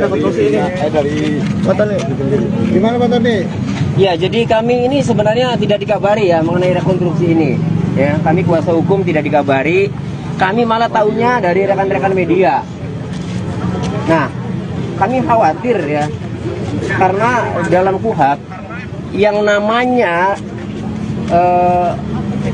rekonstruksi ini? Dari Pak Tony. Gimana Pak Tony? Ya, jadi kami ini sebenarnya tidak dikabari ya mengenai rekonstruksi ini. Ya, kami kuasa hukum tidak dikabari. Kami malah tahunya dari rekan-rekan media. Nah, kami khawatir ya, karena dalam KUHP yang namanya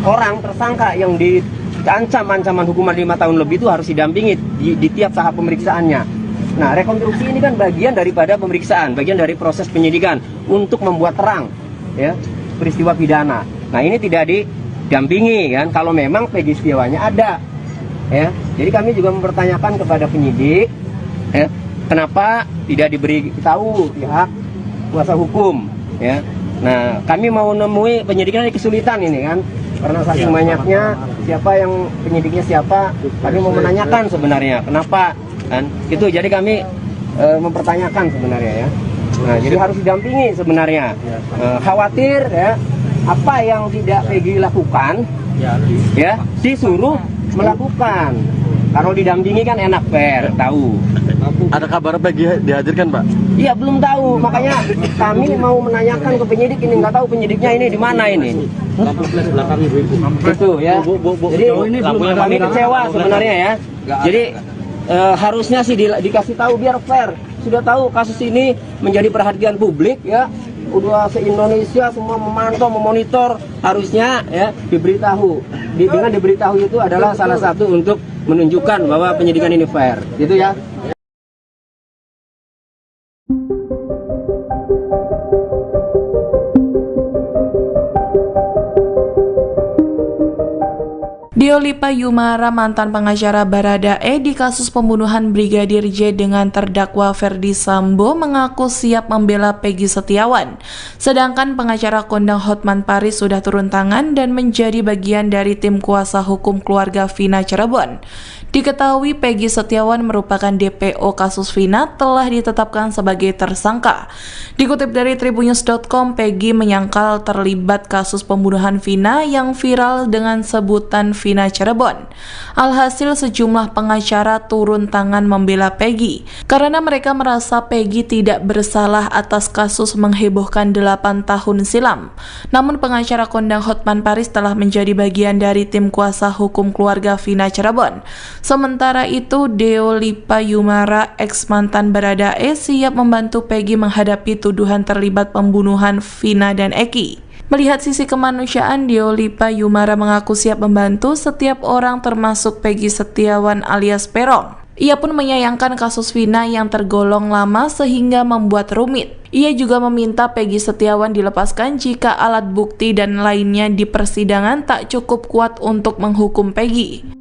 orang tersangka yang diancam ancaman hukuman 5 tahun lebih itu harus didampingi di tiap tahap pemeriksaannya. Nah, rekonstruksi ini kan bagian daripada pemeriksaan, bagian dari proses penyidikan untuk membuat terang ya peristiwa pidana. Nah, ini tidak didampingi kan kalau memang Peggy Setiawannya ada. Ya, jadi kami juga mempertanyakan kepada penyidik, ya, kenapa tidak diberi tahu pihak kuasa hukum, ya. Nah, kami mau nemui penyidiknya kesulitan ini kan, karena saking banyaknya siapa yang penyidiknya siapa, kami mau menanyakan sebenarnya kenapa kan, itu jadi kami mempertanyakan sebenarnya ya. Nah, jadi harus didampingi sebenarnya, khawatir ya apa yang tidak Peggy lakukan, ya disuruh melakukan. Kalau didampingi kan enak tahu. Ada kabar Peggy dihadirkan Pak? Iya belum tahu, makanya kami mau menanyakan ke penyidik ini, nggak tahu penyidiknya ini di mana ini. Itu ya. Jadi kami kecewa sebenarnya ya. Jadi harusnya sih dikasih tahu biar fair. Sudah tahu kasus ini menjadi perhatian publik ya. Udah se-Indonesia semua memantau, memonitor, harusnya ya diberitahu. Dengan diberitahu itu adalah salah satu untuk menunjukkan bahwa penyidikan ini fair, gitu ya. Diolipa Yumara, mantan pengacara Baradae di kasus pembunuhan Brigadir J dengan terdakwa Ferdi Sambo, mengaku siap membela Peggy Setiawan. Sedangkan pengacara kondang Hotman Paris sudah turun tangan dan menjadi bagian dari tim kuasa hukum keluarga Vina Cirebon. Diketahui Peggy Setiawan merupakan DPO kasus Vina telah ditetapkan sebagai tersangka. Dikutip dari tribunnews.com, Peggy menyangkal terlibat kasus pembunuhan Vina yang viral dengan sebutan Vina Cirebon. Alhasil sejumlah pengacara turun tangan membela Peggy karena mereka merasa Peggy tidak bersalah atas kasus menghebohkan 8 tahun silam. Namun pengacara kondang Hotman Paris telah menjadi bagian dari tim kuasa hukum keluarga Vina Cirebon. Sementara itu, Diolipa Yumara, ex mantan Baradae, siap membantu Peggy menghadapi tuduhan terlibat pembunuhan Vina dan Eki. Melihat sisi kemanusiaan, Diolipa Yumara mengaku siap membantu setiap orang termasuk Peggy Setiawan alias Peron. Ia pun menyayangkan kasus Vina yang tergolong lama sehingga membuat rumit. Ia juga meminta Peggy Setiawan dilepaskan jika alat bukti dan lainnya di persidangan tak cukup kuat untuk menghukum Peggy.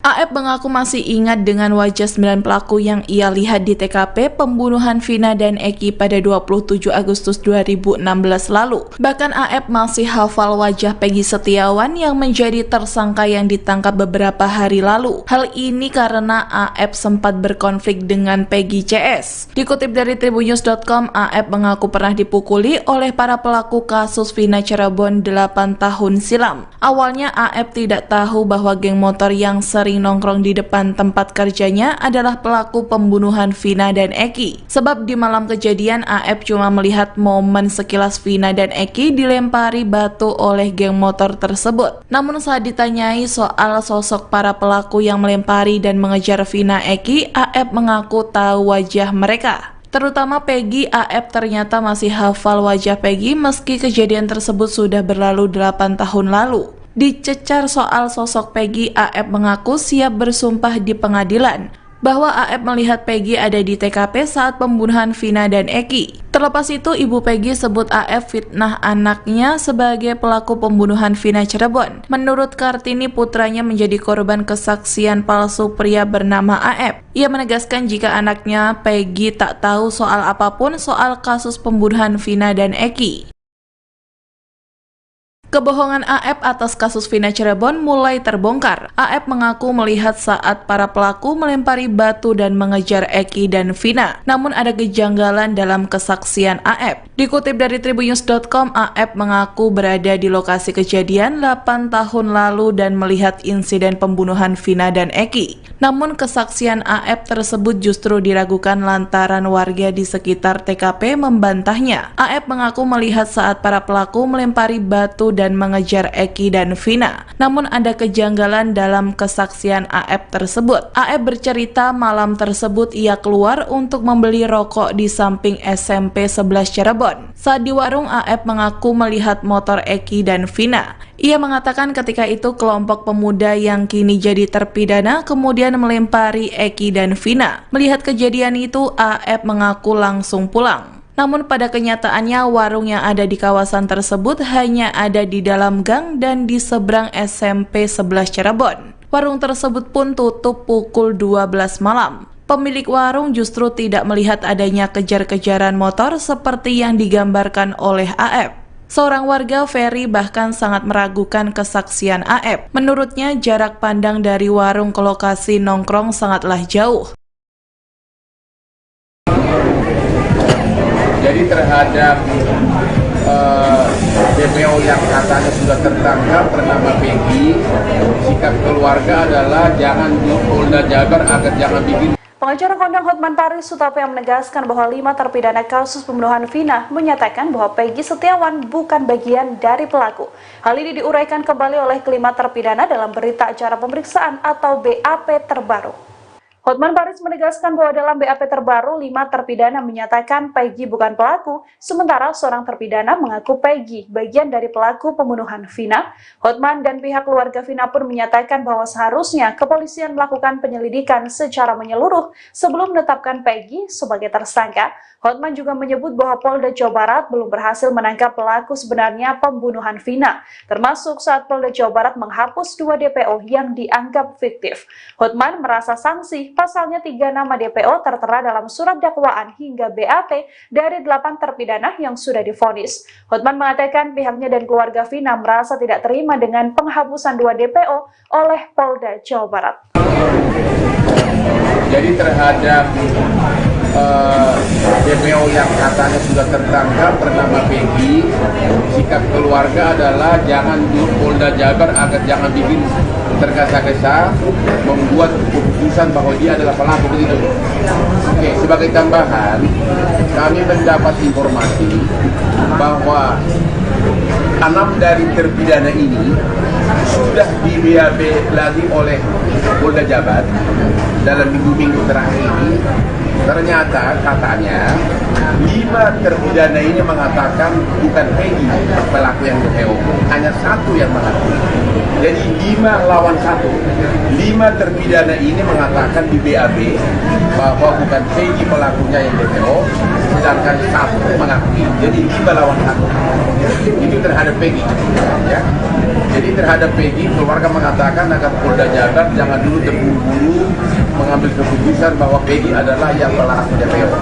AF mengaku masih ingat dengan wajah 9 pelaku yang ia lihat di TKP pembunuhan Vina dan Eki pada 27 Agustus 2016 lalu. Bahkan AF masih hafal wajah Peggy Setiawan yang menjadi tersangka yang ditangkap beberapa hari lalu. Hal ini karena AF sempat berkonflik dengan Peggy CS. Dikutip dari tribunnews.com, AF mengaku pernah dipukuli oleh para pelaku kasus Vina Cirebon 8 tahun silam. Awalnya AF tidak tahu bahwa geng motor yang sering nongkrong di depan tempat kerjanya adalah pelaku pembunuhan Vina dan Eki. Sebab di malam kejadian AF cuma melihat momen sekilas Vina dan Eki dilempari batu oleh geng motor tersebut. Namun saat ditanyai soal sosok para pelaku yang melempari dan mengejar Vina Eki, AF mengaku tahu wajah mereka. Terutama Peggy. AF ternyata masih hafal wajah Peggy meski kejadian tersebut sudah berlalu 8 tahun lalu. Dicecar soal sosok Peggy, AF mengaku siap bersumpah di pengadilan bahwa AF melihat Peggy ada di TKP saat pembunuhan Vina dan Eki. Terlepas itu, ibu Peggy sebut AF fitnah anaknya sebagai pelaku pembunuhan Vina Cirebon. Menurut Kartini, putranya menjadi korban kesaksian palsu pria bernama AF. Ia menegaskan jika anaknya Peggy tak tahu soal apapun soal kasus pembunuhan Vina dan Eki. Kebohongan AF atas kasus Vina Cirebon mulai terbongkar. AF mengaku melihat saat para pelaku melempari batu dan mengejar Eki dan Vina. Namun ada kejanggalan dalam kesaksian AF. Dikutip dari tribunnews.com, AF mengaku berada di lokasi kejadian 8 tahun lalu dan melihat insiden pembunuhan Vina dan Eki. Namun kesaksian AF tersebut justru diragukan lantaran warga di sekitar TKP membantahnya. AF mengaku melihat saat para pelaku melempari batu dan mengejar Eki dan Vina. Namun ada kejanggalan dalam kesaksian AF tersebut. AF bercerita malam tersebut ia keluar untuk membeli rokok di samping SMP 11 Cirebon. Saat di warung, AF mengaku melihat motor Eki dan Vina. Ia mengatakan ketika itu kelompok pemuda yang kini jadi terpidana kemudian melempari Eki dan Vina. Melihat kejadian itu, AF mengaku langsung pulang. Namun pada kenyataannya warung yang ada di kawasan tersebut hanya ada di dalam gang dan di seberang SMP 11 Cirebon. Warung tersebut pun tutup pukul 12 malam. Pemilik warung justru tidak melihat adanya kejar-kejaran motor seperti yang digambarkan oleh AF. Seorang warga, Ferry, bahkan sangat meragukan kesaksian AF. Menurutnya, jarak pandang dari warung ke lokasi nongkrong sangatlah jauh. Jadi terhadap DPO yang katanya sudah tertangkap bernama Peggy, sikap keluarga adalah jangan di Polda Jabar agar jangan bikin. Pengacara kondang Hotman Paris Sutopo yang menegaskan bahwa 5 terpidana kasus pembunuhan Vina menyatakan bahwa Peggy Setiawan bukan bagian dari pelaku. Hal ini diuraikan kembali oleh kelima terpidana dalam berita acara pemeriksaan atau BAP terbaru. Hotman Paris menegaskan bahwa dalam BAP terbaru, 5 terpidana menyatakan Peggy bukan pelaku, sementara seorang terpidana mengaku Peggy bagian dari pelaku pembunuhan Vina. Hotman dan pihak keluarga Vina pun menyatakan bahwa seharusnya kepolisian melakukan penyelidikan secara menyeluruh sebelum menetapkan Peggy sebagai tersangka. Hotman juga menyebut bahwa Polda Jawa Barat belum berhasil menangkap pelaku sebenarnya pembunuhan Vina, termasuk saat Polda Jawa Barat menghapus 2 DPO yang dianggap fiktif. Hotman merasa sanksi pasalnya 3 nama DPO tertera dalam surat dakwaan hingga BAP dari 8 terpidana yang sudah divonis. Hotman mengatakan pihaknya dan keluarga Vina merasa tidak terima dengan penghapusan 2 DPO oleh Polda Jawa Barat. Jadi terhadap DPO yang katanya sudah tertangkap bernama Peggy, sikap keluarga adalah jangan di Polda Jabar agar jangan bikin tergesa-gesa membuat keputusan bahwa dia adalah pelaku begitu. Oke, sebagai tambahan, kami mendapat informasi bahwa 6 dari terpidana ini sudah di BAP lagi oleh Polda Jabar dalam minggu-minggu terakhir ini. Ternyata katanya 5 terpidana ini mengatakan bukan Peggy pelaku yang DPO, hanya 1 yang mengaku. Jadi 5 lawan 1. 5 terpidana ini mengatakan di BAP bahwa bukan Peggy pelakunya yang DPO, sedangkan 1 mengakui. Jadi 5 lawan 1. Itu terhadap Peggy, ya. Jadi terhadap Peggy, keluarga mengatakan agar Polda Jabar jangan dulu terburu-buru mengambil keputusan bahwa Peggy adalah yang pelaku DPO.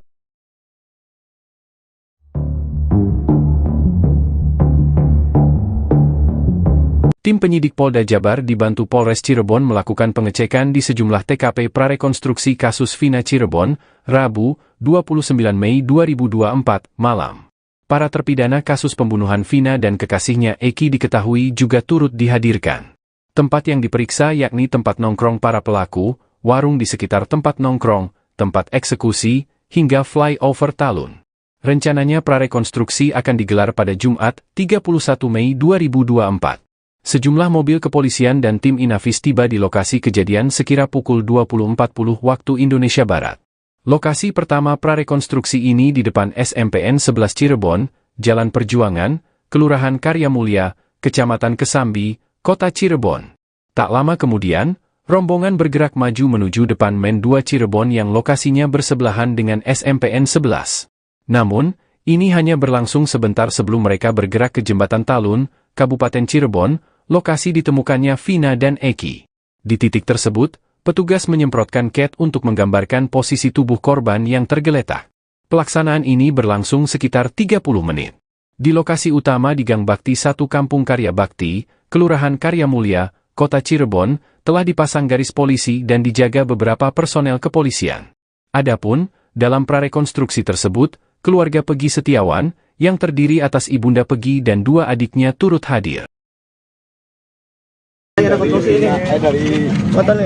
Tim penyidik Polda Jabar dibantu Polres Cirebon melakukan pengecekan di sejumlah TKP prarekonstruksi kasus Vina Cirebon, Rabu, 29 Mei 2024, malam. Para terpidana kasus pembunuhan Vina dan kekasihnya Eki diketahui juga turut dihadirkan. Tempat yang diperiksa yakni tempat nongkrong para pelaku, warung di sekitar tempat nongkrong, tempat eksekusi, hingga flyover Talun. Rencananya prarekonstruksi akan digelar pada Jumat, 31 Mei 2024. Sejumlah mobil kepolisian dan tim Inafis tiba di lokasi kejadian sekira pukul 20.40 waktu Indonesia Barat. Lokasi pertama prarekonstruksi ini di depan SMPN 11 Cirebon, Jalan Perjuangan, Kelurahan Karya Mulia, Kecamatan Kesambi, Kota Cirebon. Tak lama kemudian, rombongan bergerak maju menuju depan Men 2 Cirebon yang lokasinya bersebelahan dengan SMPN 11. Namun, ini hanya berlangsung sebentar sebelum mereka bergerak ke Jembatan Talun, Kabupaten Cirebon, lokasi ditemukannya Vina dan Eki. Di titik tersebut, petugas menyemprotkan cat untuk menggambarkan posisi tubuh korban yang tergeletak. Pelaksanaan ini berlangsung sekitar 30 menit. Di lokasi utama di Gang Bakti 1 Kampung Karya Bakti, Kelurahan Karya Mulia, Kota Cirebon, telah dipasang garis polisi dan dijaga beberapa personel kepolisian. Adapun, dalam prarekonstruksi tersebut, keluarga Peggy Setiawan, yang terdiri atas ibunda Peggy dan 2 adiknya turut hadir. Dari hotel